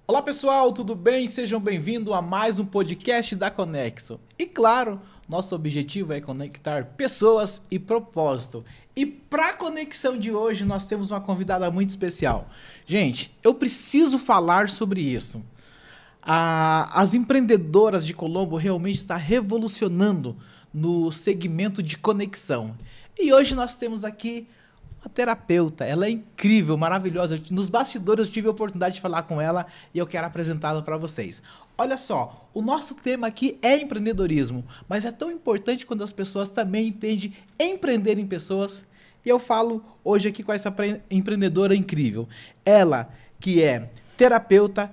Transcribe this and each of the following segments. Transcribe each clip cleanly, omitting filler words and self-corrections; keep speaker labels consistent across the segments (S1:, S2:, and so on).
S1: Olá pessoal, tudo bem? Sejam bem-vindos a mais um podcast da Conexo. E claro, nosso objetivo é conectar pessoas e propósito. E para a conexão de hoje nós temos uma convidada muito especial. Gente, eu preciso falar sobre isso. As empreendedoras de Colombo realmente estão revolucionando no segmento de conexão. E hoje nós temos aqui uma terapeuta, ela é incrível, maravilhosa. Nos bastidores eu tive a oportunidade de falar com ela e eu quero apresentá-la para vocês. Olha só, o nosso tema aqui é empreendedorismo, mas é tão importante quando as pessoas também entendem empreender em pessoas. E eu falo hoje aqui com essa empreendedora incrível. Ela que é terapeuta,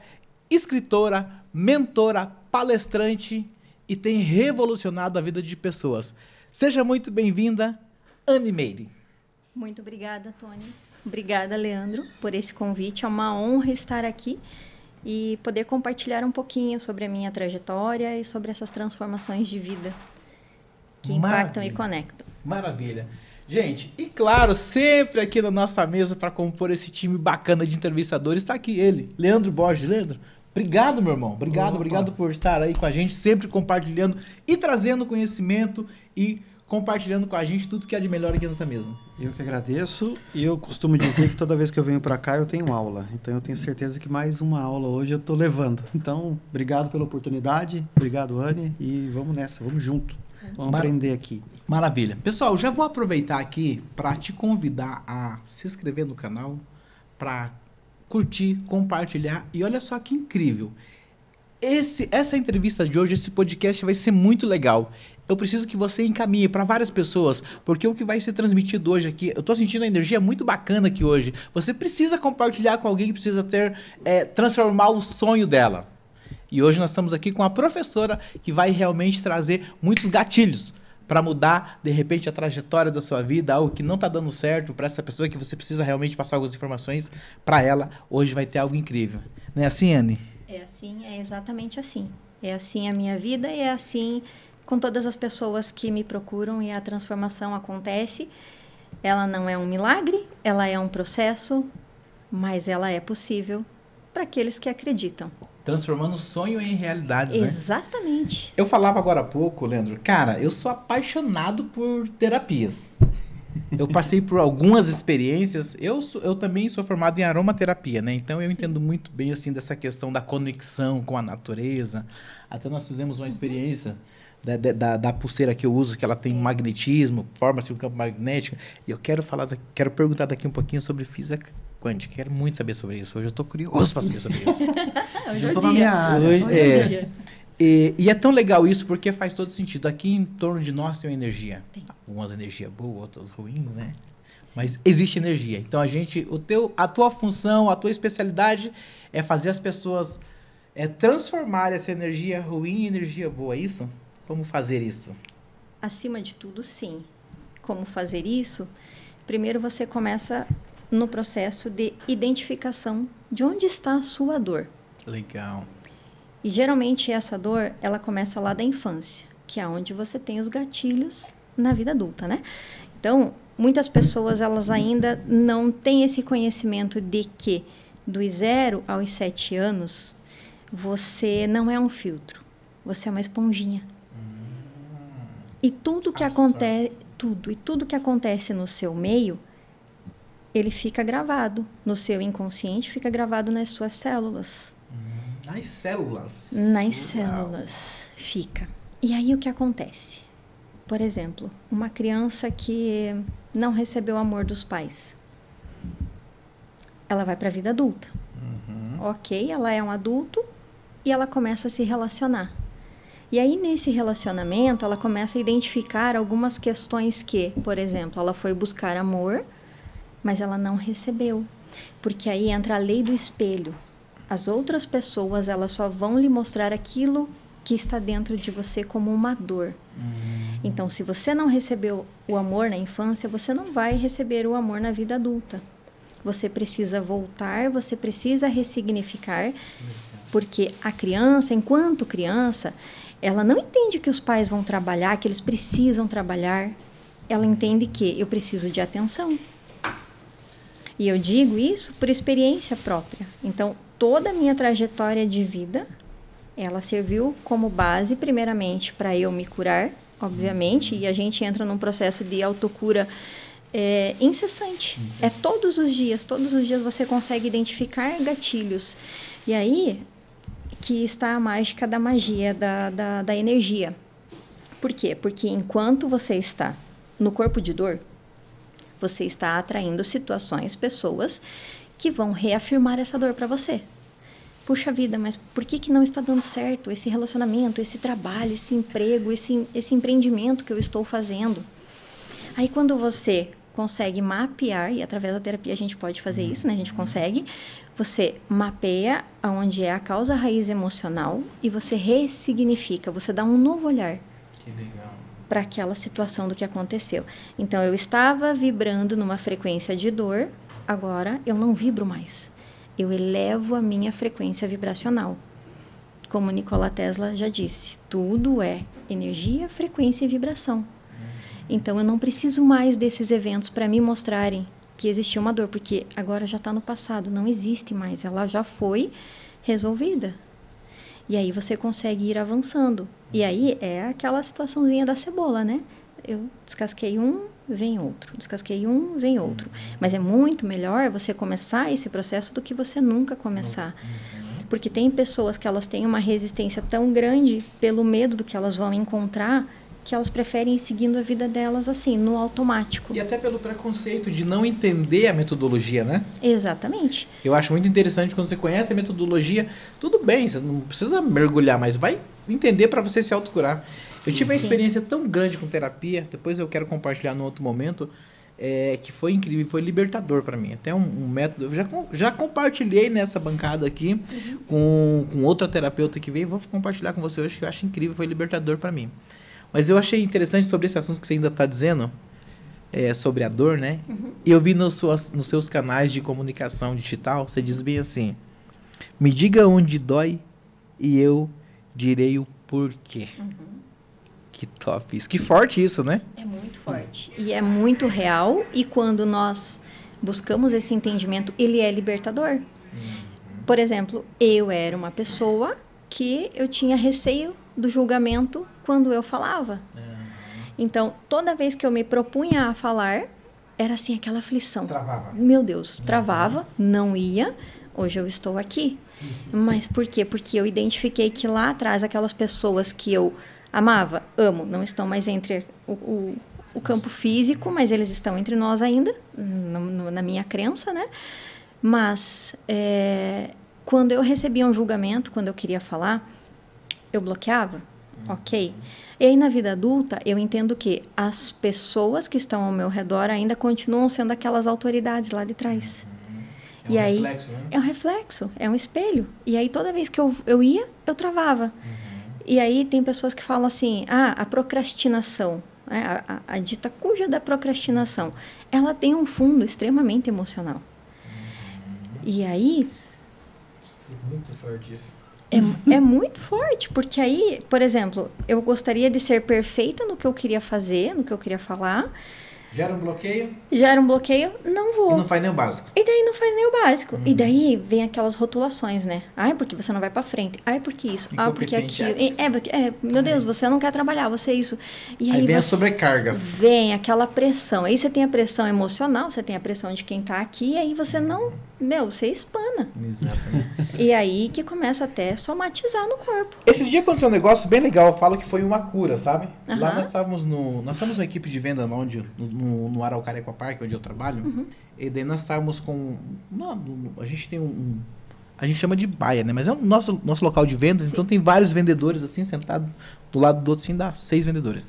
S1: escritora, mentora, palestrante e tem revolucionado a vida de pessoas. Seja muito bem-vinda, Anne Meire.
S2: Muito obrigada, Tony. Obrigada, Leandro, por esse convite. É uma honra estar aqui e poder compartilhar um pouquinho sobre a minha trajetória e sobre essas transformações de vida que impactam e conectam.
S1: Maravilha. Gente, e claro, sempre aqui na nossa mesa para compor esse time bacana de entrevistadores, está aqui ele, Leandro Borges. Leandro, obrigado, meu irmão. Obrigado por estar aí com a gente, sempre compartilhando e trazendo conhecimento e compartilhando com a gente tudo que é de melhor aqui nessa mesa.
S3: Eu que agradeço, e eu costumo dizer que toda vez que eu venho para cá eu tenho aula, então eu tenho certeza que mais uma aula hoje eu estou levando. Então, obrigado pela oportunidade, obrigado, Anne, e vamos nessa, vamos junto, vamos aprender aqui.
S1: Maravilha. Pessoal, já vou aproveitar aqui para te convidar a se inscrever no canal, para curtir, compartilhar, e olha só que incrível. Essa entrevista de hoje, esse podcast vai ser muito legal. Eu preciso que você encaminhe para várias pessoas, porque o que vai ser transmitido hoje aqui, eu tô sentindo uma energia muito bacana aqui hoje. Você precisa compartilhar com alguém que precisa transformar o sonho dela. E hoje nós estamos aqui com a professora que vai realmente trazer muitos gatilhos para mudar, de repente, a trajetória da sua vida, algo que não está dando certo para essa pessoa, que você precisa realmente passar algumas informações para ela. Hoje vai ter algo incrível. Não é assim, Anne?
S2: É assim, é exatamente assim. É assim a minha vida e é assim com todas as pessoas que me procuram e a transformação acontece. Ela não é um milagre, ela é um processo, mas ela é possível para aqueles que acreditam.
S1: Transformando sonho em realidade, né?
S2: Exatamente.
S1: Eu falava agora há pouco, Leandro, cara, eu sou apaixonado por terapias. Eu passei por algumas experiências. Eu também sou formado em aromaterapia, né? Então eu entendo muito bem assim dessa questão da conexão com a natureza. Até nós fizemos uma experiência da pulseira que eu uso, que ela tem magnetismo, forma-se um campo magnético. E eu quero perguntar daqui um pouquinho sobre física quântica. Quero muito saber sobre isso. Hoje eu estou curioso para saber sobre isso.
S3: Hoje eu estou na minha área.
S1: E é tão legal isso porque faz todo sentido. Aqui em torno de nós tem uma energia. Tem. Algumas energias boas, outras ruins, né? Sim. Mas existe energia. Então a tua função, a tua especialidade é fazer as pessoas transformar essa energia ruim em energia boa, é isso? Como fazer isso?
S2: Acima de tudo, sim. Como fazer isso? Primeiro você começa no processo de identificação de onde está a sua dor.
S1: Legal.
S2: E geralmente essa dor, ela começa lá da infância, que é onde você tem os gatilhos na vida adulta, né? Então, muitas pessoas, elas ainda não têm esse conhecimento de que dos 0 aos 7 anos, você não é um filtro, você é uma esponjinha. E tudo que acontece no seu meio, ele fica gravado no seu inconsciente, fica gravado nas suas células.
S1: Nas células?
S2: Nas células fica. E aí o que acontece? Por exemplo, uma criança que não recebeu o amor dos pais. Ela vai para a vida adulta. Ok, ela é um adulto e ela começa a se relacionar. E aí, nesse relacionamento, ela começa a identificar algumas questões que, por exemplo, ela foi buscar amor, mas ela não recebeu. Porque aí entra a lei do espelho. As outras pessoas, elas só vão lhe mostrar aquilo que está dentro de você como uma dor. Então, se você não recebeu o amor na infância, você não vai receber o amor na vida adulta. Você precisa voltar, você precisa ressignificar, porque a criança, enquanto criança, ela não entende que os pais vão trabalhar, que eles precisam trabalhar. Ela entende que eu preciso de atenção. E eu digo isso por experiência própria. Então, toda a minha trajetória de vida, ela serviu como base, primeiramente, para eu me curar, obviamente, e a gente entra num processo de autocura incessante. É todos os dias você consegue identificar gatilhos. E aí que está a mágica da magia, da energia. Por quê? Porque enquanto você está no corpo de dor, você está atraindo situações, pessoas que vão reafirmar essa dor para você. Puxa vida, mas por que não está dando certo esse relacionamento, esse trabalho, esse emprego, esse empreendimento que eu estou fazendo? Aí quando você consegue mapear, e através da terapia a gente pode fazer isso, né? A gente consegue, você mapeia onde é a causa raiz emocional e você ressignifica, você dá um novo olhar para aquela situação do que aconteceu. Então, eu estava vibrando numa frequência de dor, agora eu não vibro mais. Eu elevo a minha frequência vibracional. Como Nikola Tesla já disse, tudo é energia, frequência e vibração. Então, eu não preciso mais desses eventos para me mostrarem que existia uma dor, porque agora já está no passado, não existe mais, ela já foi resolvida. E aí você consegue ir avançando. E aí é aquela situaçãozinha da cebola, né? Eu descasquei um, vem outro. Descasquei um, vem outro. Mas é muito melhor você começar esse processo do que você nunca começar. Porque tem pessoas que elas têm uma resistência tão grande pelo medo do que elas vão encontrar, que elas preferem ir seguindo a vida delas assim, no automático.
S1: E até pelo preconceito de não entender a metodologia, né?
S2: Exatamente.
S1: Eu acho muito interessante quando você conhece a metodologia, tudo bem, você não precisa mergulhar, mas vai entender para você se autocurar. Eu tive uma experiência tão grande com terapia, depois eu quero compartilhar num outro momento, que foi incrível, foi libertador para mim. Até um método, eu já compartilhei nessa bancada aqui com outra terapeuta que veio, vou compartilhar com você hoje, que eu acho incrível, foi libertador para mim. Mas eu achei interessante sobre esse assunto que você ainda está dizendo, sobre a dor, né? E eu vi nos seus canais de comunicação digital, você diz bem assim, me diga onde dói e eu direi o porquê. Que top isso. Que forte isso, né?
S2: É muito forte. E é muito real. E quando nós buscamos esse entendimento, ele é libertador. Por exemplo, eu era uma pessoa que eu tinha receio do julgamento quando eu falava. Então, toda vez que eu me propunha a falar, era assim, aquela aflição.
S1: Travava.
S2: Meu Deus, travava, não ia. Hoje eu estou aqui. Mas por quê? Porque eu identifiquei que lá atrás, aquelas pessoas que eu amava, amo, não estão mais entre o campo físico, mas eles estão entre nós ainda, na minha crença, né? Mas, quando eu recebia um julgamento, quando eu queria falar, eu bloqueava, ok? E aí, na vida adulta, eu entendo que as pessoas que estão ao meu redor ainda continuam sendo aquelas autoridades lá de trás.
S1: É um reflexo, né?
S2: É um reflexo, é um espelho. E aí, toda vez que eu ia, eu travava. E aí, tem pessoas que falam assim, a procrastinação, né? A dita cuja da procrastinação, ela tem um fundo extremamente emocional. E aí...
S1: Muito forte isso.
S2: É muito forte, porque aí, por exemplo, eu gostaria de ser perfeita no que eu queria fazer, no que eu queria falar.
S1: Gera um bloqueio?
S2: Gera um bloqueio, não vou.
S1: E não faz nem o básico.
S2: E daí não faz nem o básico. E daí vem aquelas rotulações, né? Ai, porque você não vai pra frente. Ai, porque isso. Ah, porque aquilo. Meu Deus, você não quer trabalhar, você é isso. E
S1: aí vem as sobrecargas.
S2: Vem aquela pressão. Aí você tem a pressão emocional, você tem a pressão de quem tá aqui, e aí você não... você espana.
S1: Exatamente.
S2: E aí que começa até somatizar no corpo.
S1: Esses dias aconteceu um negócio bem legal, eu falo que foi uma cura, sabe? Lá nós estávamos uma equipe de venda no Araucária Park, onde eu trabalho, e daí nós estávamos com... a gente tem a gente chama de baia, né? Mas é o nosso local de vendas, então tem vários vendedores assim, sentados do lado do outro, assim, dá 6 vendedores.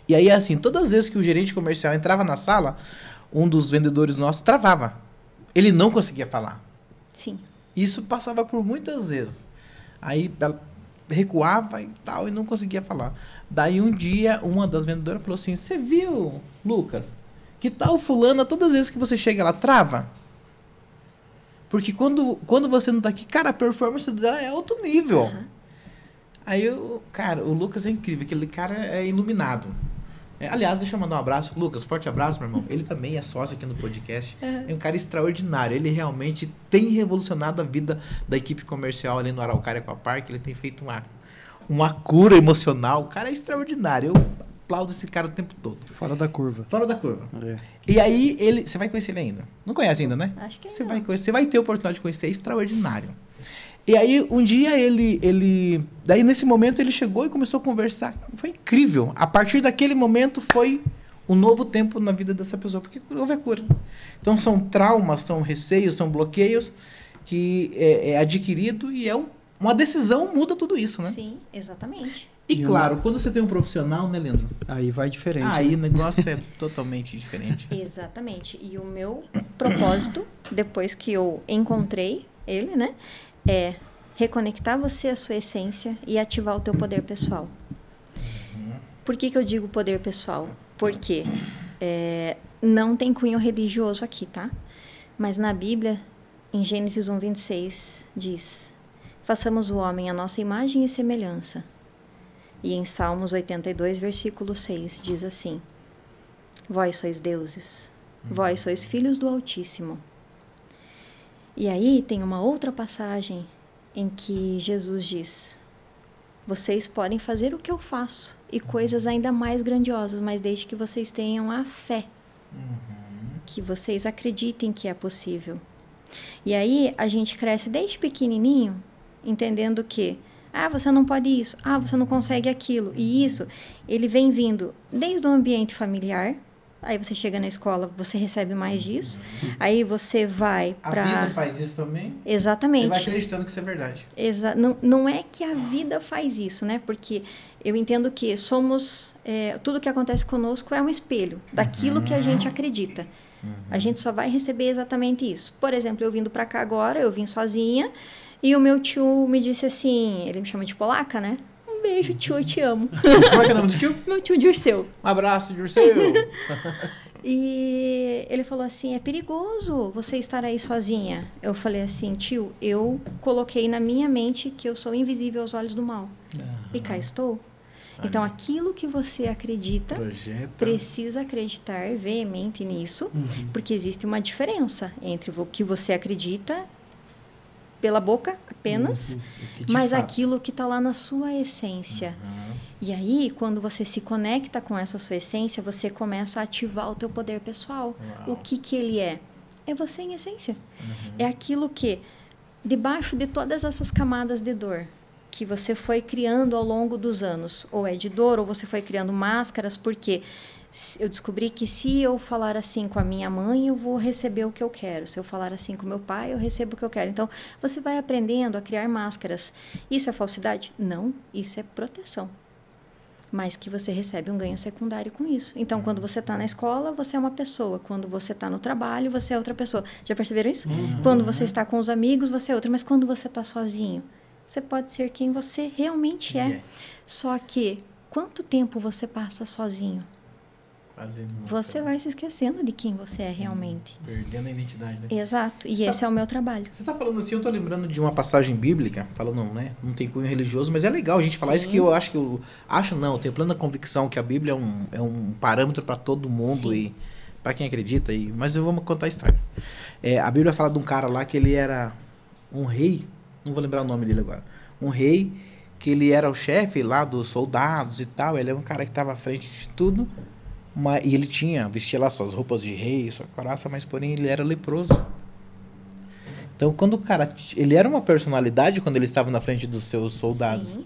S1: E aí, assim, todas as vezes que o gerente comercial entrava na sala, um dos vendedores nossos travava. Ele não conseguia falar.
S2: Sim.
S1: Isso passava por muitas vezes. Aí ela recuava e tal, e não conseguia falar. Daí um dia, uma das vendedoras falou assim, você viu, Lucas, que tal fulana, todas as vezes que você chega, ela trava? Porque quando você não tá aqui, cara, a performance dela é alto nível. Aí, o Lucas é incrível, aquele cara é iluminado. Aliás, deixa eu mandar um abraço. Lucas, forte abraço, meu irmão. Ele também é sócio aqui no podcast. É um cara extraordinário. Ele realmente tem revolucionado a vida da equipe comercial ali no Araucária Aquapark. Ele tem feito uma cura emocional. O cara é extraordinário. Eu aplaudo esse cara o tempo todo.
S3: Fora da curva.
S1: Fora da curva.
S3: É.
S1: E aí, você vai conhecer ele ainda. Não conhece ainda, né?
S2: Acho que
S1: Você
S2: não.
S1: vai conhecer, você vai ter a oportunidade de conhecer. É extraordinário. E aí, um dia daí nesse momento ele chegou e começou a conversar. Foi incrível. A partir daquele momento foi um novo tempo na vida dessa pessoa, porque houve a cura. Então são traumas, são receios, são bloqueios que é adquirido e uma decisão muda tudo isso, né?
S2: Sim, exatamente.
S1: E claro, quando você tem um profissional, né, Leandro?
S3: Aí vai diferente.
S1: Aí
S3: né?
S1: o negócio é totalmente diferente.
S2: Exatamente. E o meu propósito, depois que eu encontrei ele, né? É reconectar você à sua essência e ativar o teu poder pessoal. Por que eu digo poder pessoal? Porque não tem cunho religioso aqui, tá? Mas na Bíblia, em Gênesis 1:26, diz: façamos o homem à nossa imagem e semelhança. E em Salmos 82, versículo 6, diz assim: vós sois deuses, vós sois filhos do Altíssimo. E aí tem uma outra passagem em que Jesus diz: vocês podem fazer o que eu faço e coisas ainda mais grandiosas, mas desde que vocês tenham a fé, que vocês acreditem que é possível. E aí a gente cresce desde pequenininho, entendendo que você não pode isso, você não consegue aquilo. E isso, ele vem vindo desde o ambiente familiar. Aí você chega na escola, você recebe mais disso. Aí você vai para...
S1: A vida faz isso também?
S2: Exatamente.
S1: Você vai acreditando que isso é verdade.
S2: Não é que a vida faz isso, né? Porque eu entendo que somos... tudo que acontece conosco é um espelho daquilo que a gente acredita. A gente só vai receber exatamente isso. Por exemplo, eu vindo para cá agora, eu vim sozinha, e o meu tio me disse assim, ele me chama de polaca, né? Um beijo, tio, eu te amo.
S1: Como é que é o nome do tio?
S2: Meu tio Dirceu.
S1: Um abraço, Dirceu.
S2: E ele falou assim, é perigoso você estar aí sozinha. Eu falei assim, tio, eu coloquei na minha mente que eu sou invisível aos olhos do mal. E cá estou. Então, aquilo que você acredita, precisa acreditar veemente nisso, porque existe uma diferença entre o que você acredita pela boca apenas, mas aquilo que está lá na sua essência. E aí, quando você se conecta com essa sua essência, você começa a ativar o teu poder pessoal. O que ele é? É você em essência. É aquilo que, debaixo de todas essas camadas de dor, que você foi criando ao longo dos anos, ou é de dor, ou você foi criando máscaras, porque eu descobri que se eu falar assim com a minha mãe, eu vou receber o que eu quero. Se eu falar assim com meu pai, eu recebo o que eu quero. Então, você vai aprendendo a criar máscaras. Isso é falsidade? Não, isso é proteção. Mas que você recebe um ganho secundário com isso. Então, quando você está na escola, você é uma pessoa. Quando você está no trabalho, você é outra pessoa. Já perceberam isso? Quando você está com os amigos, você é outra. Mas quando você está sozinho, você pode ser quem você realmente é. Só que, quanto tempo você passa sozinho? Você vai se esquecendo de quem você é realmente.
S1: Perdendo a identidade, né?
S2: Exato. E esse é o meu trabalho.
S1: Você está falando assim, eu estou lembrando de uma passagem bíblica, falando, né? Não tem cunho religioso, mas é legal a gente falar isso, que eu acho eu tenho plena convicção que a Bíblia é um parâmetro para todo mundo e para quem acredita. Mas eu vou contar a história. A Bíblia fala de um cara lá que ele era um rei, não vou lembrar o nome dele agora, um rei que ele era o chefe lá dos soldados e tal, ele era um cara que estava à frente de tudo, e ele vestia lá suas roupas de rei, sua couraça, mas porém ele era leproso. Então quando o cara, ele era uma personalidade quando ele estava na frente dos seus soldados,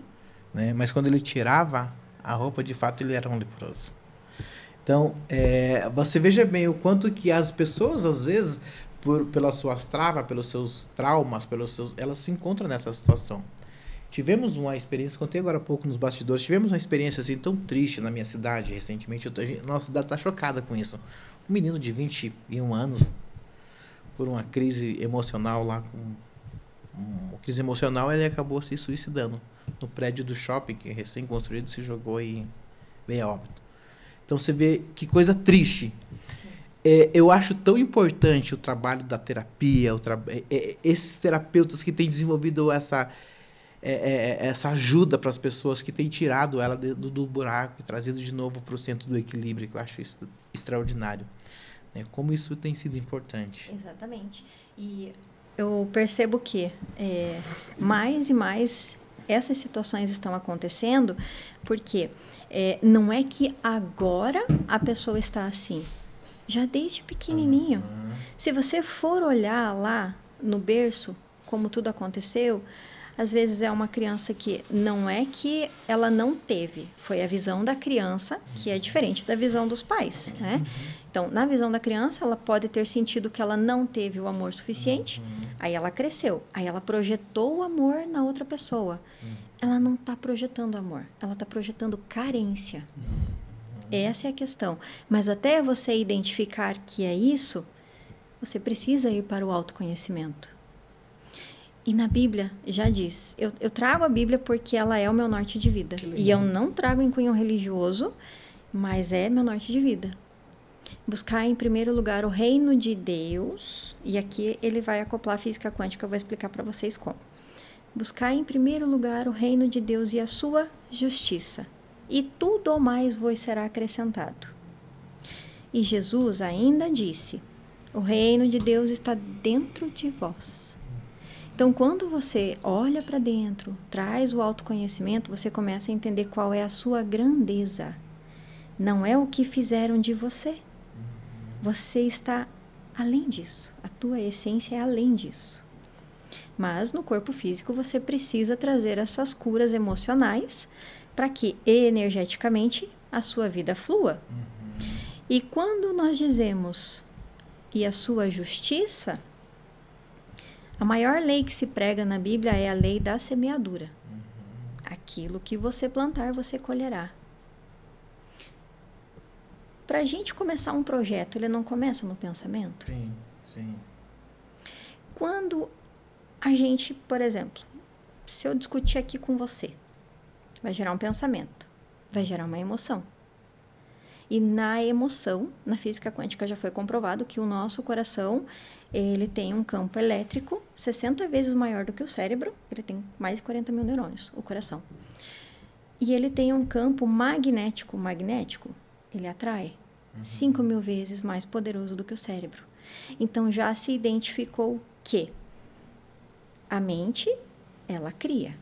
S1: né? Mas quando ele tirava a roupa, de fato ele era um leproso. Então, você veja bem o quanto que as pessoas, às vezes, pelas suas travas, pelos seus traumas, elas se encontram nessa situação. Tivemos uma experiência, contei agora há pouco nos bastidores, tivemos uma experiência assim tão triste na minha cidade recentemente. Nossa cidade está chocada com isso. Um menino de 21 anos, por uma crise emocional lá, uma crise emocional, ele acabou se suicidando no prédio do shopping, que é recém-construído, se jogou e veio a óbito. Então você vê que coisa triste. Eu acho tão importante o trabalho da terapia, esses terapeutas que têm desenvolvido essa ajuda para as pessoas, que tem tirado ela do buraco e trazido de novo para o centro do equilíbrio, que eu acho isso extraordinário. Como isso tem sido importante.
S2: Exatamente. E eu percebo que mais e mais essas situações estão acontecendo, porque não é que agora a pessoa está assim. Já desde pequenininho. Se você for olhar lá no berço, como tudo aconteceu, às vezes é uma criança que não é que ela não teve, foi a visão da criança que é diferente da visão dos pais, né? Então, na visão da criança, ela pode ter sentido que ela não teve o amor suficiente, aí ela cresceu, aí ela projetou o amor na outra pessoa. Ela não está projetando amor, ela está projetando carência. Essa é a questão. Mas até você identificar que é isso, você precisa ir para o autoconhecimento. E na Bíblia já diz, eu trago a Bíblia porque ela é o meu norte de vida. E eu não trago em cunho religioso, mas é meu norte de vida. Buscar em primeiro lugar o reino de Deus, e aqui ele vai acoplar a física quântica, eu vou explicar para vocês como. Buscar em primeiro lugar o reino de Deus e a sua justiça, e tudo o mais vos será acrescentado. E Jesus ainda disse, o reino de Deus está dentro de vós. Então, quando você olha para dentro, traz o autoconhecimento, você começa a entender qual é a sua grandeza. Não é o que fizeram de você. Você está além disso. A tua essência é além disso. Mas no corpo físico você precisa trazer essas curas emocionais para que energeticamente a sua vida flua. E quando nós dizemos e a sua justiça, a maior lei que se prega na Bíblia é a lei da semeadura. Aquilo que você plantar, você colherá. Para a gente começar um projeto, ele não começa no pensamento?
S1: Sim, sim.
S2: Quando a gente, por exemplo, se eu discutir aqui com você, vai gerar um pensamento, vai gerar uma emoção. E na emoção, na física quântica já foi comprovado que o nosso coração, ele tem um campo elétrico 60 vezes maior do que o cérebro, ele tem mais de 40 mil neurônios, o coração. E ele tem um campo magnético, ele atrai 5 mil vezes mais poderoso do que o cérebro. Então já se identificou que a mente, ela cria,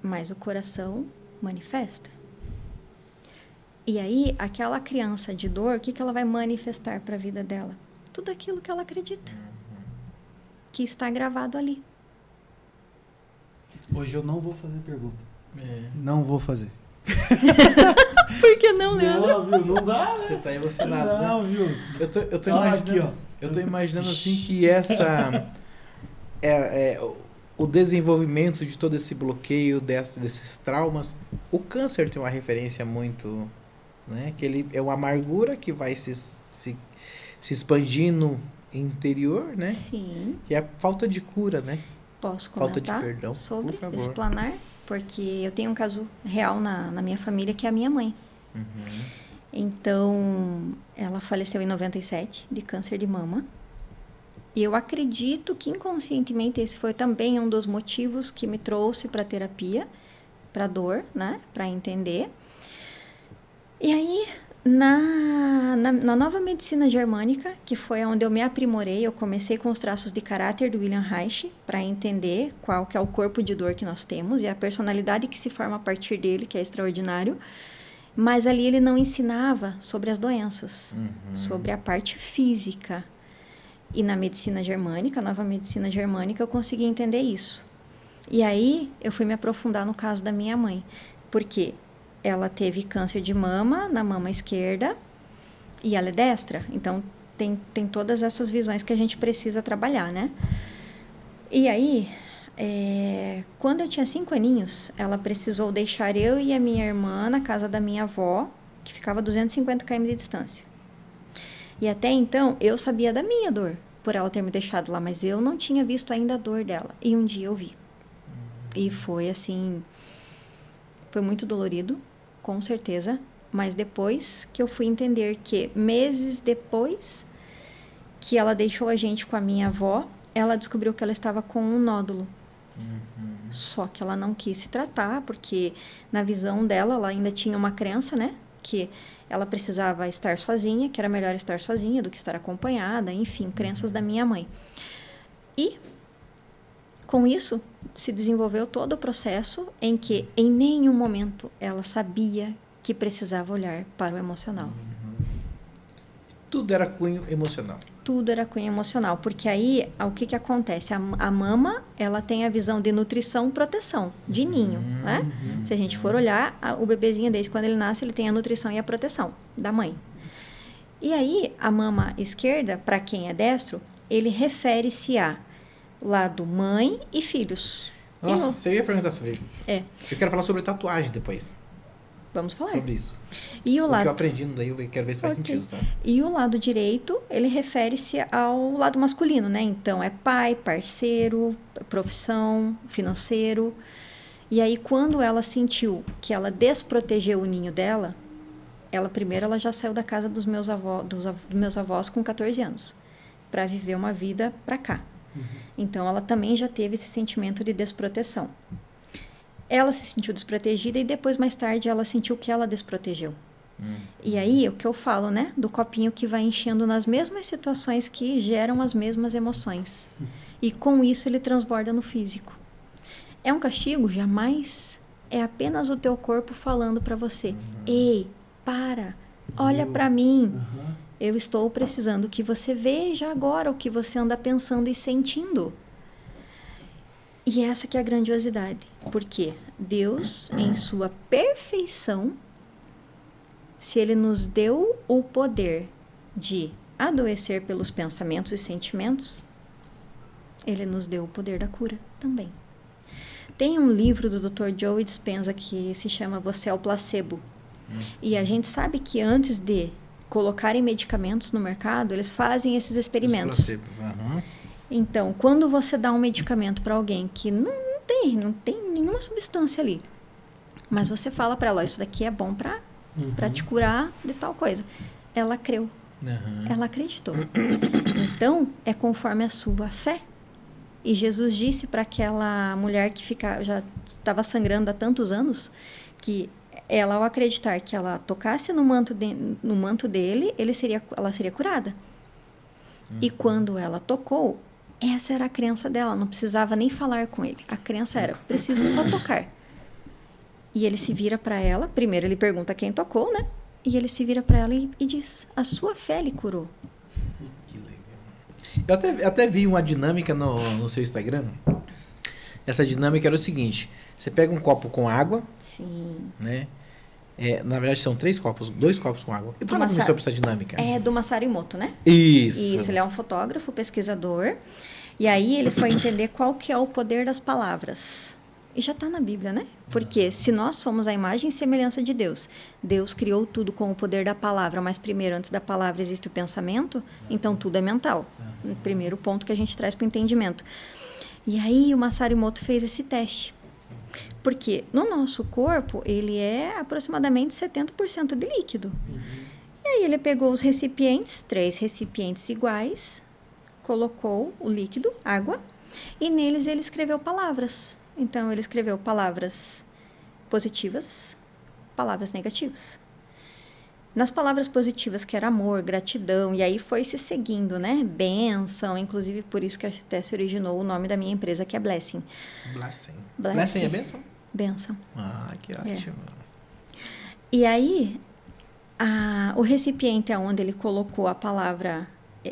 S2: mas o coração manifesta. E aí, aquela criança de dor, o que ela vai manifestar para a vida dela? Tudo aquilo que ela acredita, que está gravado ali.
S3: Hoje eu não vou fazer pergunta. Não vou fazer.
S2: Por que não, Leandro?
S3: Não, viu? Não dá, né?
S1: Você tá emocionado,
S3: Não,
S1: né?
S3: viu?
S1: Eu tô imaginando,
S3: aqui, ó.
S1: eu tô imaginando assim que essa o desenvolvimento de todo esse bloqueio desses traumas, o câncer tem uma referência muito, né? Que ele é uma amargura que vai se expandindo interior, né?
S2: Sim.
S1: Que é a falta de cura, né?
S2: Posso
S1: Falta de
S2: comentar
S1: perdão,
S2: sobre
S1: por favor.
S2: explanar? Porque eu tenho um caso real na minha família, que é a minha mãe. Então, ela faleceu em 97 de câncer de mama. E eu acredito que inconscientemente esse foi também um dos motivos que me trouxe para terapia, para dor, né? Para entender. E aí, na nova medicina germânica, que foi onde eu me aprimorei, eu comecei com os traços de caráter do William Reich, para entender qual que é o corpo de dor que nós temos e a personalidade que se forma a partir dele, que é extraordinário. Mas ali ele não ensinava sobre as doenças, sobre a parte física. E na medicina germânica, a nova medicina germânica, eu consegui entender isso. E aí, eu fui me aprofundar no caso da minha mãe. Porque ela teve câncer de mama, na mama esquerda, e ela é destra. Então, tem todas essas visões que a gente precisa trabalhar, né? E aí, quando eu tinha 5 aninhos, ela precisou deixar eu e a minha irmã na casa da minha avó, que ficava a 250 km de distância. E até então, eu sabia da minha dor, por ela ter me deixado lá, mas eu não tinha visto ainda a dor dela. E um dia eu vi. E foi assim, foi muito dolorido, com certeza. Mas depois que eu fui entender que, meses depois que ela deixou a gente com a minha avó, ela descobriu que ela estava com um nódulo. Só que ela não quis se tratar, porque na visão dela, ela ainda tinha uma crença, né? Que ela precisava estar sozinha, que era melhor estar sozinha do que estar acompanhada, enfim, crenças da minha mãe. E, com isso, se desenvolveu todo o processo em que, em nenhum momento, ela sabia que precisava olhar para o emocional.
S1: Tudo era cunho emocional.
S2: Tudo era cunho emocional, porque aí, o que acontece? A mama, ela tem a visão de nutrição e proteção, de ninho, né? Se a gente for olhar, o bebezinho, desde quando ele nasce, ele tem a nutrição e a proteção da mãe. E aí, a mama esquerda, para quem é destro, ele refere-se a lado mãe e filhos.
S1: Nossa, eu ia perguntar sobre isso.
S2: É.
S1: Eu quero falar sobre tatuagem depois.
S2: Vamos falar.
S1: Sobre isso.
S2: E o
S1: que eu aprendi daí, eu quero ver se faz sentido, tá?
S2: E o lado direito, ele refere-se ao lado masculino, né? Então, é pai, parceiro, profissão, financeiro. E aí, quando ela sentiu que ela desprotegeu o ninho dela, ela já saiu da casa dos meus avós com 14 anos, para viver uma vida para cá. Então, ela também já teve esse sentimento de desproteção. Ela se sentiu desprotegida e depois, mais tarde, ela sentiu que ela desprotegeu. E aí, o que eu falo, né? Do copinho que vai enchendo nas mesmas situações que geram as mesmas emoções. E com isso, ele transborda no físico. É um castigo? Jamais. É apenas o teu corpo falando para você. Ei, para. Olha para mim. Eu estou precisando que você veja agora o que você anda pensando e sentindo. E essa que é a grandiosidade, porque Deus, em sua perfeição, se Ele nos deu o poder de adoecer pelos pensamentos e sentimentos, Ele nos deu o poder da cura também. Tem um livro do Dr. Joe Dispenza que se chama Você é o Placebo. E a gente sabe que antes de colocarem medicamentos no mercado, eles fazem esses experimentos. Então, quando você dá um medicamento para alguém que não tem nenhuma substância ali, mas você fala para ela, isso daqui é bom para te curar de tal coisa. Ela creu. Ela acreditou. Então, é conforme a sua fé. E Jesus disse para aquela mulher que já estava sangrando há tantos anos, que ela, ao acreditar que ela tocasse no manto dele, ela seria curada. E quando ela tocou, essa era a crença dela, não precisava nem falar com ele. A crença era, preciso só tocar. E ele se vira para ela, primeiro ele pergunta quem tocou, né? E ele se vira para ela e diz, a sua fé lhe curou.
S1: Que legal. Eu até vi uma dinâmica no seu Instagram. Essa dinâmica era o seguinte, você pega um copo com água, né? Na verdade, são 2 copos com água. E fala sobre essa dinâmica.
S2: É do Masaru Emoto, né?
S1: Isso,
S2: ele é um fotógrafo, pesquisador. E aí ele foi entender qual que é o poder das palavras. E já está na Bíblia, né? Porque se nós somos a imagem e semelhança de Deus, Deus criou tudo com o poder da palavra, mas primeiro, antes da palavra, existe o pensamento, então tudo é mental. O primeiro ponto que a gente traz para o entendimento. E aí o Masaru Emoto fez esse teste. Porque no nosso corpo, ele é aproximadamente 70% de líquido. E aí ele pegou os recipientes, 3 recipientes iguais, colocou o líquido, água, e neles ele escreveu palavras. Então, ele escreveu palavras positivas, palavras negativas. Nas palavras positivas, que era amor, gratidão, e aí foi se seguindo, né? Bênção, inclusive por isso que até se originou o nome da minha empresa, que é Blessing.
S1: Blessing é bênção?
S2: Bênção.
S1: Ah, que ótimo.
S2: E aí, o recipiente onde ele colocou a palavra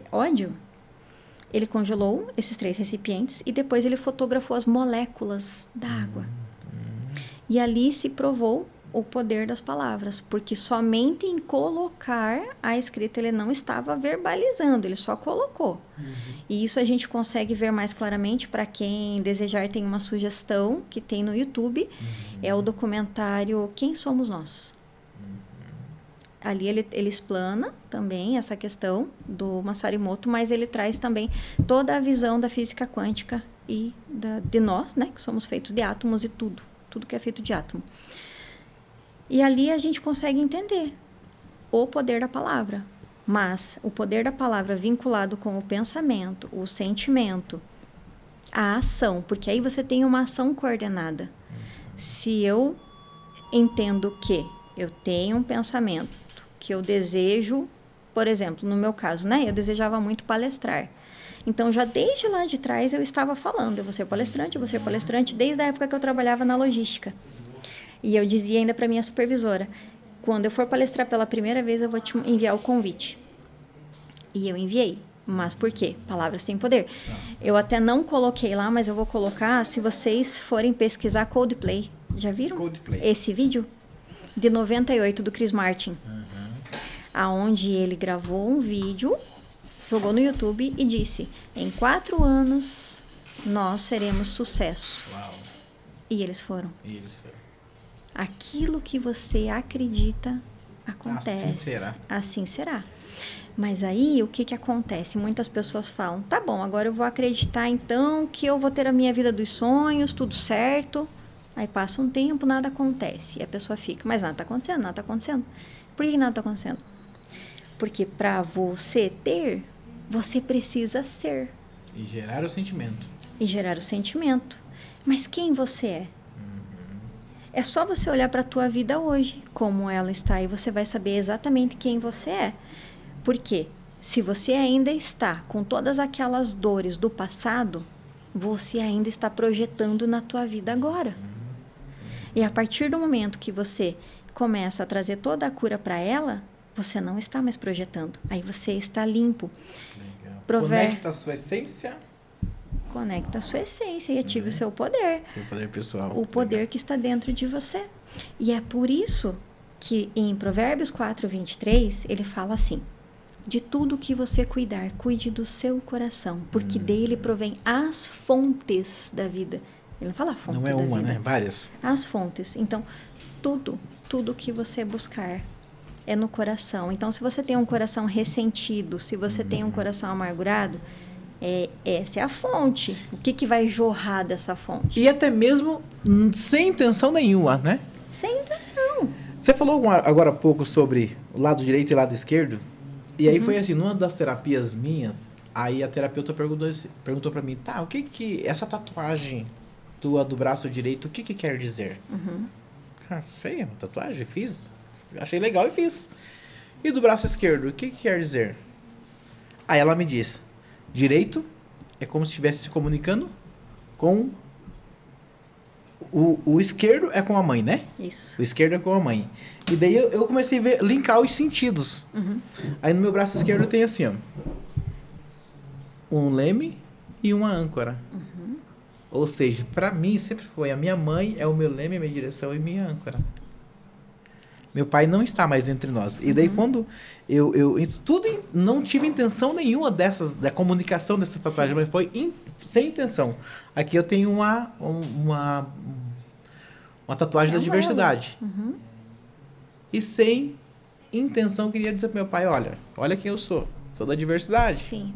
S2: ódio, ele congelou esses 3 recipientes e depois ele fotografou as moléculas da água. E ali se provou o poder das palavras, porque somente em colocar a escrita ele não estava verbalizando, ele só colocou. E isso a gente consegue ver mais claramente para quem desejar. Tem uma sugestão que tem no YouTube, é o documentário Quem Somos Nós. Ali ele explana também essa questão do Masaru Emoto, mas ele traz também toda a visão da física quântica e de nós, né, que somos feitos de átomos e tudo que é feito de átomo. E ali a gente consegue entender o poder da palavra, mas o poder da palavra vinculado com o pensamento, o sentimento a ação, porque aí você tem uma ação coordenada. Se eu entendo que eu tenho um pensamento que eu desejo, por exemplo, no meu caso, né? Eu desejava muito palestrar. Então, já desde lá de trás eu estava falando, eu vou ser palestrante, desde a época que eu trabalhava na logística. E eu dizia ainda para minha supervisora, quando eu for palestrar pela primeira vez, eu vou te enviar o convite. E eu enviei. Mas por quê? Palavras têm poder. Eu até não coloquei lá, mas eu vou colocar se vocês forem pesquisar Coldplay. Já viram
S1: Coldplay.
S2: Esse vídeo? De 98, do Chris Martin. Aonde ele gravou um vídeo, jogou no YouTube e disse, em 4 anos, nós seremos sucesso.
S1: Uau.
S2: E eles foram.
S1: Isso.
S2: Aquilo que você acredita, acontece.
S1: Assim será.
S2: Assim será. Mas aí, o que acontece? Muitas pessoas falam, tá bom, agora eu vou acreditar então que eu vou ter a minha vida dos sonhos, tudo certo. Aí passa um tempo, nada acontece. E a pessoa fica, mas nada está acontecendo, nada está acontecendo. Por que nada está acontecendo? Porque para você ter, você precisa ser.
S1: E gerar o sentimento.
S2: E gerar o sentimento. Mas quem você é? É só você olhar para a tua vida hoje, como ela está, e você vai saber exatamente quem você é. Porque se você ainda está com todas aquelas dores do passado, você ainda está projetando na tua vida agora. E a partir do momento que você começa a trazer toda a cura para ela, você não está mais projetando. Aí você está limpo.
S1: Legal. Conecta a sua essência.
S2: Conecta a sua essência e ative o seu poder.
S1: Seu poder pessoal.
S2: O poder que está dentro de você. E é por isso que em Provérbios 4:23, ele fala assim, de tudo que você cuidar, cuide do seu coração, porque dele provém as fontes da vida. Ele não fala a fonte da vida.
S1: Não é uma, né? Várias.
S2: As fontes. Então, tudo que você buscar é no coração. Então, se você tem um coração ressentido, se você tem um coração amargurado, essa é a fonte. O que vai jorrar dessa fonte?
S1: E até mesmo sem intenção nenhuma, né?
S2: Sem intenção.
S1: Você falou agora há pouco sobre o lado direito e o lado esquerdo. E aí foi assim, numa das terapias minhas, aí a terapeuta perguntou pra mim, tá, o que essa tatuagem tua do braço direito, o que quer dizer? Cara, sei, uma tatuagem, fiz. Achei legal e fiz. E do braço esquerdo, o que quer dizer? Aí ela me disse, direito é como se estivesse se comunicando com... O esquerdo é com a mãe, né?
S2: Isso.
S1: O esquerdo é com a mãe. E daí eu comecei a linkar os sentidos. Aí no meu braço esquerdo tem assim, ó. Um leme e uma âncora. Ou seja, pra mim sempre foi a minha mãe é o meu leme, a minha direção e minha âncora. Meu pai não está mais entre nós. E daí quando eu não tive intenção nenhuma da comunicação dessas tatuagens, mas foi sem intenção. Aqui eu tenho uma tatuagem da diversidade. E sem intenção eu queria dizer pro meu pai, olha quem eu sou da diversidade.
S2: Sim.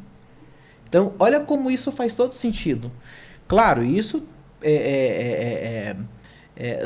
S1: Então, olha como isso faz todo sentido. Claro, isso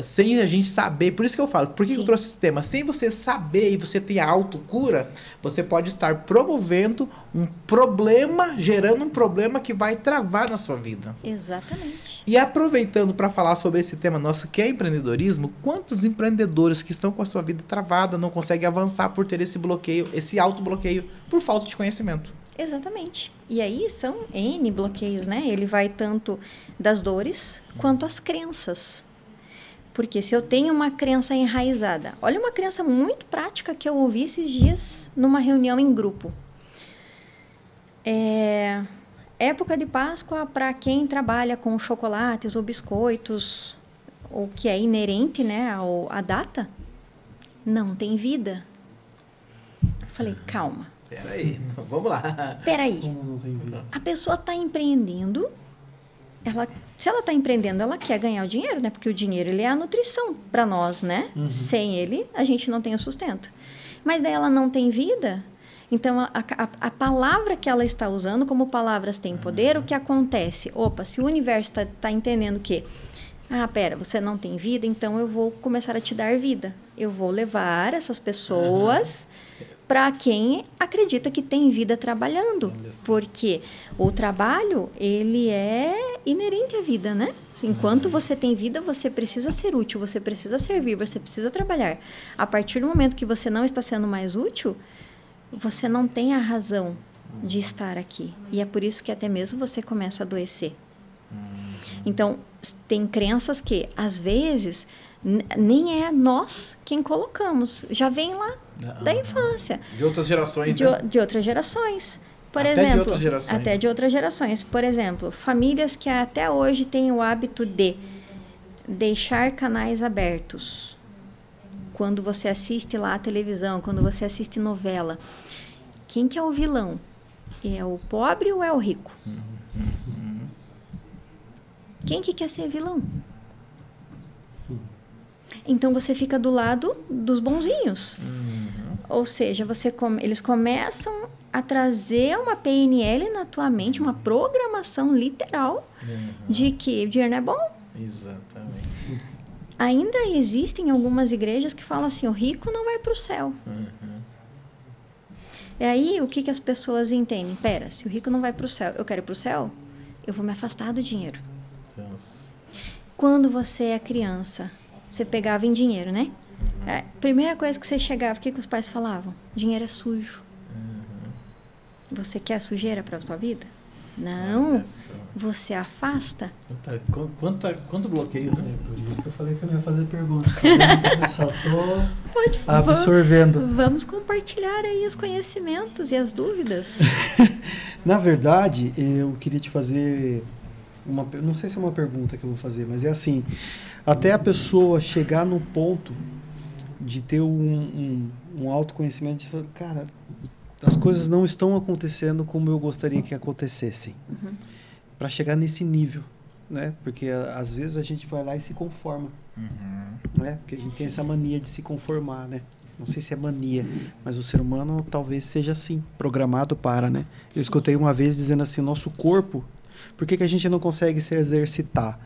S1: sem a gente saber, por isso que eu falo, por que eu trouxe esse tema? Sem você saber e você ter a autocura, você pode estar promovendo um problema, gerando um problema que vai travar na sua vida.
S2: Exatamente.
S1: E aproveitando para falar sobre esse tema nosso que é empreendedorismo, quantos empreendedores que estão com a sua vida travada não conseguem avançar por ter esse bloqueio, esse autobloqueio, por falta de conhecimento?
S2: Exatamente. E aí são N bloqueios, né? Ele vai tanto das dores quanto as crenças. Porque se eu tenho uma crença enraizada... Olha uma crença muito prática que eu ouvi esses dias numa reunião em grupo. Época de Páscoa para quem trabalha com chocolates ou biscoitos, o que é inerente, né, à data, não tem vida. Falei, calma.
S1: Peraí, vamos lá.
S2: Peraí.
S3: Como não tem vida?
S2: A pessoa está empreendendo... se ela está empreendendo, ela quer ganhar o dinheiro, né? Porque o dinheiro ele é a nutrição para nós, né? Sem ele, a gente não tem o sustento. Mas daí ela não tem vida. Então, a palavra que ela está usando, como palavras têm poder, o que acontece? Opa, se o universo está entendendo que... pera, você não tem vida, então eu vou começar a te dar vida. Eu vou levar essas pessoas para quem acredita que tem vida trabalhando, porque o trabalho, ele é inerente à vida, né? Enquanto você tem vida, você precisa ser útil, você precisa servir, você precisa trabalhar. A partir do momento que você não está sendo mais útil, você não tem a razão de estar aqui. E é por isso que até mesmo você começa a adoecer. Então, tem crenças que, às vezes, nem é nós quem colocamos. Já vem lá da infância.
S1: De outras gerações,
S2: de outras gerações. Por
S1: até
S2: exemplo,
S1: de outras gerações.
S2: Até de outras gerações. Por exemplo, famílias que até hoje têm o hábito de deixar canais abertos. Quando você assiste lá a televisão, quando você assiste novela, quem que é o vilão? É o pobre ou é o rico? Quem que quer ser vilão? Então você fica do lado dos bonzinhos. Ou seja, eles começam a trazer uma PNL na tua mente, uma programação literal de que o dinheiro não é bom.
S1: Exatamente.
S2: Ainda existem algumas igrejas que falam assim, o rico não vai para o céu. E aí, o que as pessoas entendem? Pera, se o rico não vai para o céu, eu quero ir para o céu, eu vou me afastar do dinheiro.
S1: Nossa.
S2: Quando você é criança, você pegava em dinheiro, né? Primeira coisa que você chegava, o que os pais falavam? Dinheiro é sujo. Você quer sujeira para a sua vida? Não. Você afasta.
S1: Quanto bloqueio, né?
S3: É por isso que eu falei que eu não ia fazer perguntas. Eu só tô absorvendo.
S2: Vamos compartilhar aí os conhecimentos e as dúvidas.
S3: Na verdade, eu queria te fazer não sei se é uma pergunta que eu vou fazer, mas é assim, até a pessoa chegar no ponto de ter um autoconhecimento, de falar, cara, as coisas não estão acontecendo como eu gostaria que acontecessem. Para chegar nesse nível, né? Porque às vezes a gente vai lá e se conforma, né? Porque a gente tem essa mania de se conformar, né? Não sei se é mania, mas o ser humano talvez seja assim, programado para, né? Eu escutei uma vez dizendo assim, nosso corpo, por que a gente não consegue se exercitar?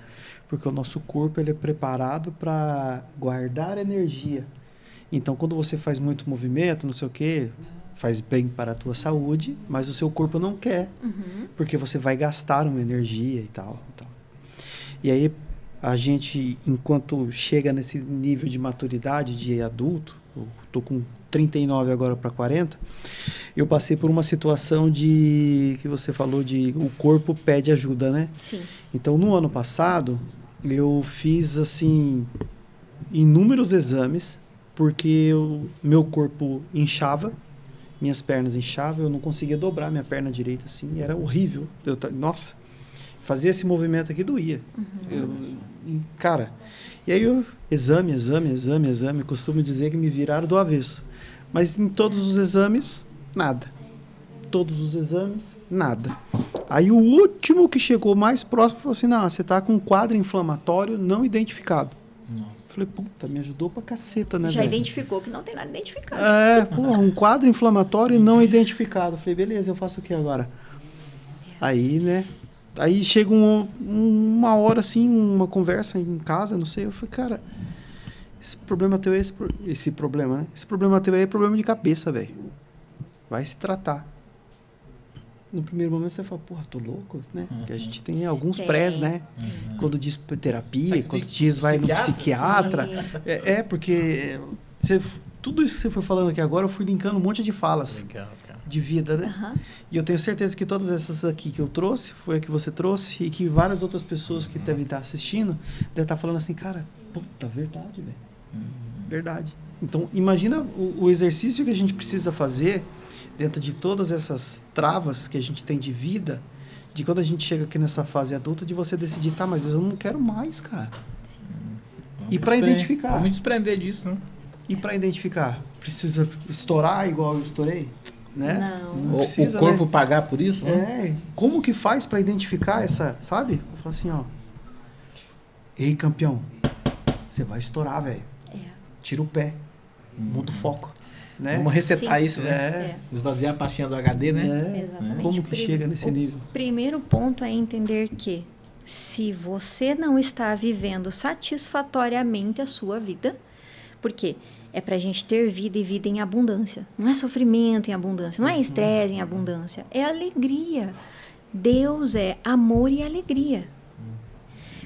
S3: Porque o nosso corpo ele é preparado para guardar energia. Então, quando você faz muito movimento, não sei o quê, faz bem para a tua saúde, mas o seu corpo não quer, porque você vai gastar uma energia e tal. E aí, a gente, enquanto chega nesse nível de maturidade de adulto, eu tô com 39 agora para 40, eu passei por uma situação que você falou de o corpo pede ajuda, né?
S2: Sim.
S3: Então, no ano passado, eu fiz, assim, inúmeros exames, porque meu corpo inchava, minhas pernas inchavam, eu não conseguia dobrar minha perna direita, assim, era horrível. Nossa, fazer esse movimento aqui doía. Cara, e aí eu, exame, costumo dizer que me viraram do avesso. Mas em todos os exames, nada. Todos os exames, nada. Aí o último que chegou mais próximo falou assim, não, você tá com um quadro inflamatório não identificado. Falei, puta, me ajudou pra caceta, né?
S2: Já identificou que não tem nada identificado.
S3: Um quadro inflamatório não identificado. Falei, beleza, eu faço o que agora? Aí, né? Aí chega uma hora, assim, uma conversa em casa, não sei. Eu falei, cara, esse problema teu é esse problema, né? Esse problema teu aí é problema de cabeça, velho. Vai se tratar. No primeiro momento você fala, porra, tô louco, né? Porque a gente tem alguns prés, né? Quando diz terapia, quando diz vai no psiquiatra. Porque tudo isso que você foi falando aqui agora, eu fui linkando um monte de falas. Legal, de vida, né? E eu tenho certeza que todas essas aqui que eu trouxe, foi a que você trouxe, e que várias outras pessoas que devem estar assistindo, devem estar falando assim, cara, puta, verdade, velho. Verdade. Então, imagina o exercício que a gente precisa fazer dentro de todas essas travas que a gente tem de vida, de quando a gente chega aqui nessa fase adulta, de você decidir, tá, mas eu não quero mais, cara. E para identificar.
S1: Vamos desprender disso, né?
S3: E para identificar, precisa estourar igual eu estourei? Né?
S2: Não
S1: precisa, o corpo, né, pagar por isso?
S3: Né? Como que faz para identificar essa, sabe? Eu falo assim, ó. Ei, campeão, você vai estourar, velho. Tira o pé, muda o foco. Né?
S1: Vamos resetar isso, né? Esvaziar a pastinha do HD, né?
S2: Exatamente.
S3: Como que chega nesse nível?
S2: O primeiro ponto é entender que se você não está vivendo satisfatoriamente a sua vida, porque É pra gente ter vida e vida em abundância. Não é sofrimento em abundância, não é estresse em abundância, é alegria. Deus é amor e alegria.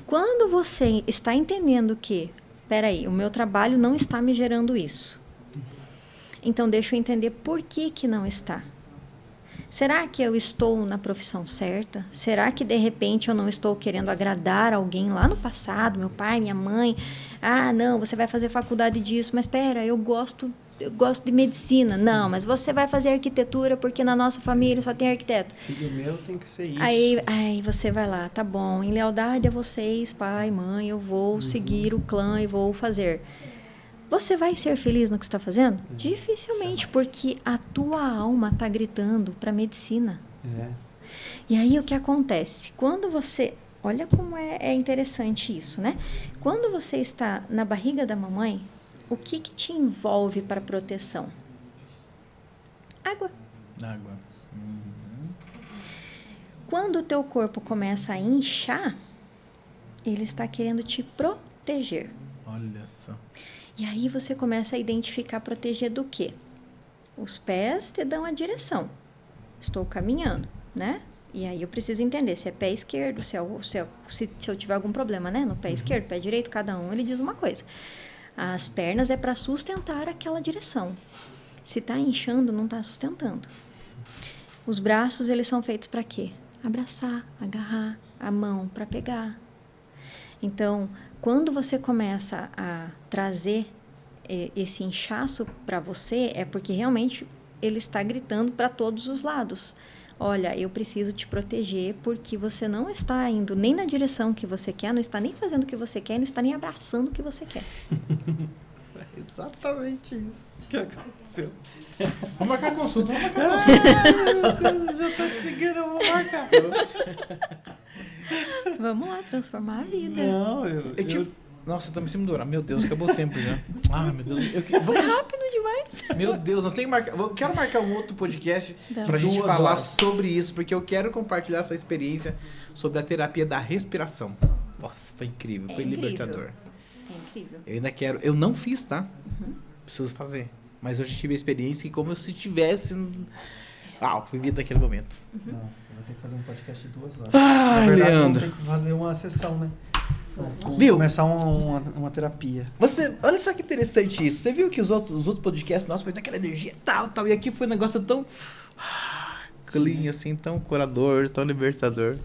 S2: Quando você está entendendo que, peraí, o meu trabalho não está me gerando isso. Então, deixa eu entender por que não está. Será que eu estou na profissão certa? Será que, de repente, eu não estou querendo agradar alguém lá no passado? Meu pai, minha mãe. Ah, não, você vai fazer faculdade disso. Mas, espera, eu gosto de medicina. Não, mas você vai fazer arquitetura porque na nossa família só tem arquiteto.
S3: Filho meu tem que ser isso.
S2: Aí você vai lá, tá bom. Em lealdade a vocês, pai, mãe, eu vou seguir o clã e vou fazer. Você vai ser feliz no que está fazendo? Dificilmente, porque a tua alma está gritando para a medicina. E aí o que acontece? Quando você... Olha como é interessante isso, né? Quando você está na barriga da mamãe, o que te envolve para proteção? Água.
S1: Água.
S2: Quando o teu corpo começa a inchar, ele está querendo te proteger.
S1: Olha só.
S2: E aí você começa a identificar proteger do quê? Os pés te dão a direção. Estou caminhando, né? E aí eu preciso entender se é pé esquerdo, se eu tiver algum problema, né? No pé esquerdo, pé direito, cada um ele diz uma coisa. As pernas é para sustentar aquela direção. Se está inchando, não está sustentando. Os braços, eles são feitos para quê? Abraçar, agarrar, a mão para pegar. Então, quando você começa a trazer esse inchaço para você, é porque realmente ele está gritando para todos os lados. Olha, eu preciso te proteger porque você não está indo nem na direção que você quer, não está nem fazendo o que você quer, não está nem abraçando o que você quer.
S3: É exatamente isso que aconteceu.
S1: Vamos marcar consulta, vamos marcar consulta.
S3: Já tá te seguindo, eu vou marcar.
S2: Vamos lá, transformar a vida.
S3: Não,
S1: Nossa, tá me cima do horário. Meu Deus, acabou o tempo já. Ah, meu Deus.
S2: Foi rápido demais.
S1: Meu Deus, nós temos que marcar. Eu quero marcar um outro podcast pra gente
S3: 2
S1: falar
S3: horas.
S1: sobre isso, porque eu quero compartilhar essa experiência sobre a terapia da respiração. Nossa, foi incrível, foi
S2: incrível.
S1: libertador.
S2: É incrível.
S1: Eu ainda quero. Eu não fiz, tá? Preciso fazer. Mas eu já tive a experiência e como se tivesse. Vivi daquele momento.
S3: Não, eu vou ter que fazer um podcast de 2 horas.
S1: Ai,
S3: Na verdade,
S1: Leandro.
S3: eu tenho que fazer uma sessão, né?
S1: Viu?
S3: Começar uma terapia.
S1: Olha só que interessante isso. Você viu que os outros podcasts nossos foi daquela energia tal. E aqui foi um negócio tão clean, assim, tão curador, tão libertador.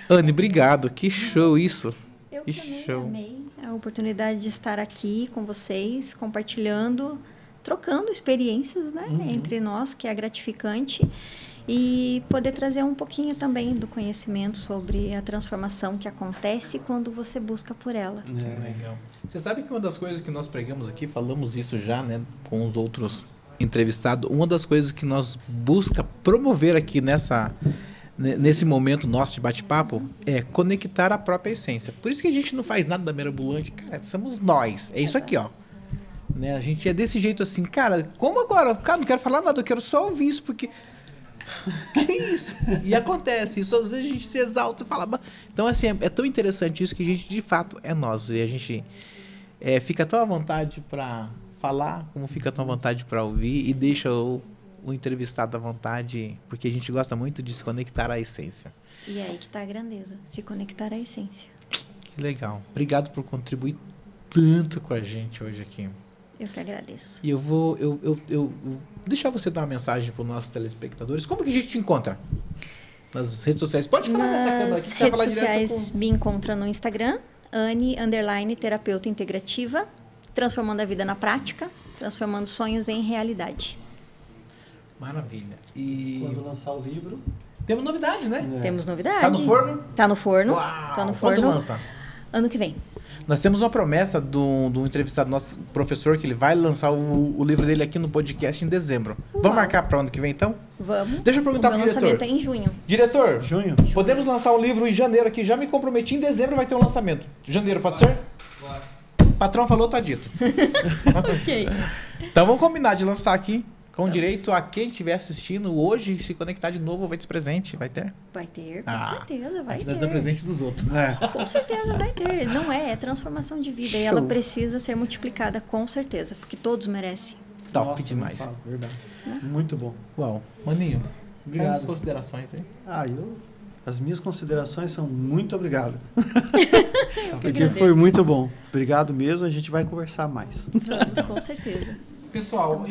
S1: Anne, obrigado. Que show isso.
S2: Eu
S1: Que
S2: também
S1: show.
S2: amei a oportunidade de estar aqui com vocês, compartilhando, trocando experiências, né, entre nós, que é gratificante. E poder trazer um pouquinho também do conhecimento sobre a transformação que acontece quando você busca por ela.
S1: Legal. Você sabe que uma das coisas que nós pregamos aqui, falamos isso já, né, com os outros entrevistados, uma das coisas que nós busca promover aqui nesse momento nosso de bate-papo é conectar a própria essência. Por isso que a gente não faz nada da mirabolante, cara, somos nós. É isso aqui, ó. Né? A gente é desse jeito assim, cara, como agora? Cara, não quero falar nada, eu quero só ouvir isso, porque... Que isso? E acontece isso, às vezes a gente se exalta e fala... Então, assim, é tão interessante isso que a gente, de fato, é nós. E a gente fica tão à vontade para falar, como fica tão à vontade para ouvir, e deixa o entrevistado à vontade, porque a gente gosta muito de se conectar à essência.
S2: E é aí que está a grandeza, se conectar à essência.
S1: Que legal. Obrigado por contribuir tanto com a gente hoje aqui.
S2: Eu que agradeço.
S1: E eu vou deixar você dar uma mensagem para os nossos telespectadores. Como que a gente te encontra? Nas redes sociais. Pode falar nessa câmera aqui.
S2: Nas
S1: Você vai falar
S2: redes
S1: direto
S2: sociais me encontra no Instagram, Anne_terapeuta integrativa, transformando a vida na prática, transformando sonhos em realidade.
S1: Maravilha. E
S3: Quando lançar o livro...
S1: temos novidade, né?
S2: Temos novidade.
S1: Tá no forno?
S2: Tá no forno.
S1: Uau!
S2: Tá no
S1: Quando
S2: forno.
S1: lança?
S2: Ano que vem.
S1: Nós temos uma promessa do entrevistado nosso professor, que ele vai lançar o livro dele aqui no podcast em dezembro.
S2: Uau.
S1: Vamos marcar para ano que vem, então?
S2: Vamos.
S1: Deixa eu perguntar
S2: O meu
S1: pro diretor.
S2: lançamento é em junho.
S1: Diretor,
S3: Junho?
S1: podemos lançar o livro em janeiro aqui. Já me comprometi, em dezembro vai ter um lançamento. Janeiro, pode ser? Patrão falou, tá dito.
S2: Ok.
S1: Então vamos combinar de lançar aqui. Com direito a quem estiver assistindo hoje, se conectar de novo, vai ter presente, vai ter?
S2: Vai ter, com certeza, vai ter.
S1: Do presente dos outros.
S2: Com certeza vai ter. Não é transformação de vida.
S3: Show.
S2: E ela precisa ser multiplicada, com certeza, porque todos merecem.
S1: Top
S3: Nossa,
S1: demais.
S3: Verdade. Muito bom.
S1: Uau. Maninho,
S3: Obrigado.
S1: quais as considerações aí?
S3: As minhas considerações são muito obrigado. Porque
S2: agradeço.
S3: foi muito bom. Obrigado mesmo, a gente vai conversar mais.
S2: Vamos, com certeza.
S1: Pessoal,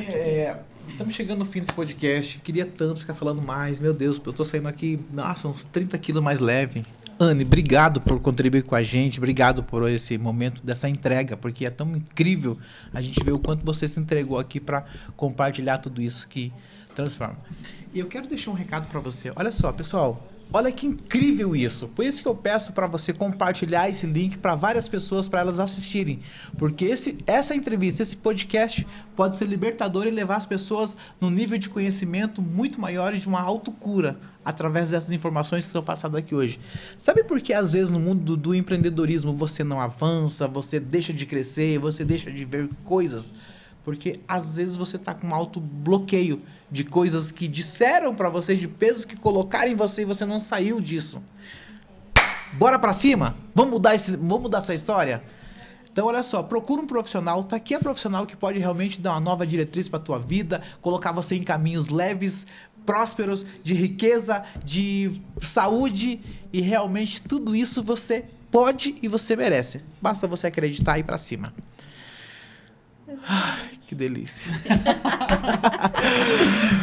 S1: estamos chegando no fim desse podcast. Queria tanto ficar falando mais. Meu Deus, eu tô saindo aqui, nossa, uns 30 quilos mais leve. Anne, obrigado por contribuir com a gente. Obrigado por esse momento dessa entrega, porque é tão incrível a gente ver o quanto você se entregou aqui para compartilhar tudo isso que transforma. E eu quero deixar um recado para você. Olha só, pessoal. Olha que incrível isso. Por isso que eu peço para você compartilhar esse link para várias pessoas, para elas assistirem. Porque essa entrevista, esse podcast pode ser libertador e levar as pessoas num nível de conhecimento muito maior e de uma autocura através dessas informações que são passadas aqui hoje. Sabe por que às vezes no mundo do empreendedorismo você não avança, você deixa de crescer, você deixa de ver coisas? Porque às vezes você está com um alto bloqueio de coisas que disseram para você, de pesos que colocaram em você e você não saiu disso. Bora para cima? Vamos mudar essa história? Então, olha só, procura um profissional. Tá aqui a profissional que pode realmente dar uma nova diretriz para tua vida, colocar você em caminhos leves, prósperos, de riqueza, de saúde, e realmente tudo isso você pode e você merece. Basta você acreditar e ir para cima. Ai, que delícia.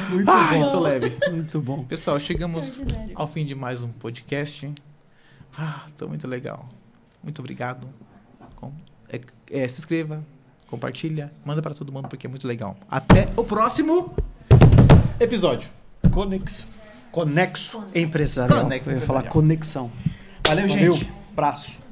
S3: Muito bom.
S1: Tô leve.
S3: Muito bom.
S1: Pessoal, chegamos ao fim de mais um podcast. Tô muito legal. Muito obrigado. Se inscreva, compartilha, manda para todo mundo porque é muito legal. Até o próximo episódio.
S3: Conexo empresarial. Eu ia falar conexão.
S1: Valeu, gente.
S3: Abraço.